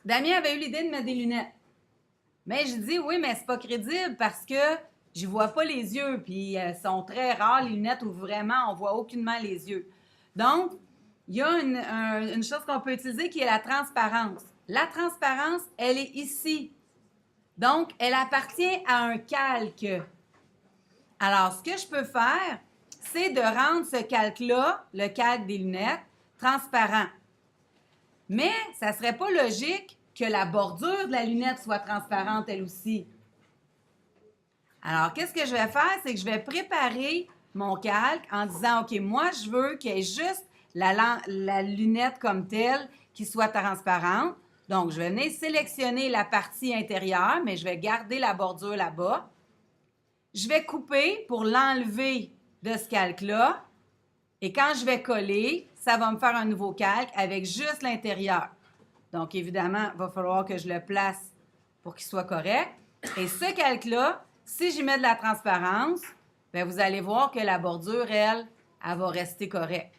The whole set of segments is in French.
Damien avait eu l'idée de mettre des lunettes. Mais je dis oui, mais c'est pas crédible parce que je vois pas les yeux. Puis sont très rares les lunettes où vraiment on voit aucunement les yeux. Donc, il y a une chose qu'on peut utiliser qui est la transparence. La transparence, elle est ici. Donc, elle appartient à un calque. Alors, ce que je peux faire, c'est de rendre ce calque-là, le calque des lunettes, transparent. Mais ça ne serait pas logique que la bordure de la lunette soit transparente elle aussi. Alors, qu'est-ce que je vais faire? C'est que je vais préparer mon calque en disant, OK, moi, je veux qu'il y ait juste la lunette comme telle qui soit transparente. Donc, je vais venir sélectionner la partie intérieure, mais je vais garder la bordure là-bas. Je vais couper pour l'enlever de ce calque-là. Et quand je vais coller, ça va me faire un nouveau calque avec juste l'intérieur. Donc, évidemment, il va falloir que je le place pour qu'il soit correct. Et ce calque-là, si j'y mets de la transparence, bien, vous allez voir que la bordure, elle va rester correcte.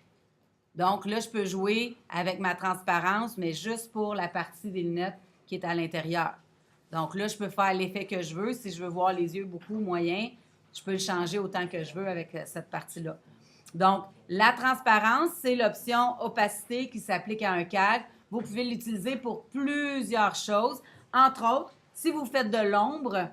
Donc, là, je peux jouer avec ma transparence, mais juste pour la partie des lunettes qui est à l'intérieur. Donc, là, je peux faire l'effet que je veux. Si je veux voir les yeux beaucoup, moyen, je peux le changer autant que je veux avec cette partie-là. Donc, la transparence, c'est l'option opacité qui s'applique à un calque. Vous pouvez l'utiliser pour plusieurs choses. Entre autres, si vous faites de l'ombre,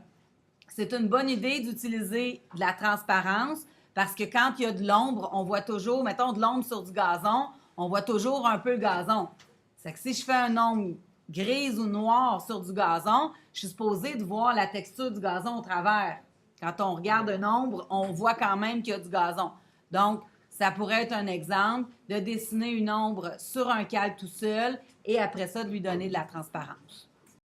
c'est une bonne idée d'utiliser de la transparence parce que quand il y a de l'ombre, on voit toujours, mettons de l'ombre sur du gazon, on voit toujours un peu le gazon. C'est que si je fais un ombre grise ou noire sur du gazon, je suis supposée de voir la texture du gazon au travers. Quand on regarde une ombre, on voit quand même qu'il y a du gazon. Donc, ça pourrait être un exemple de dessiner une ombre sur un calque tout seul et après ça, de lui donner de la transparence.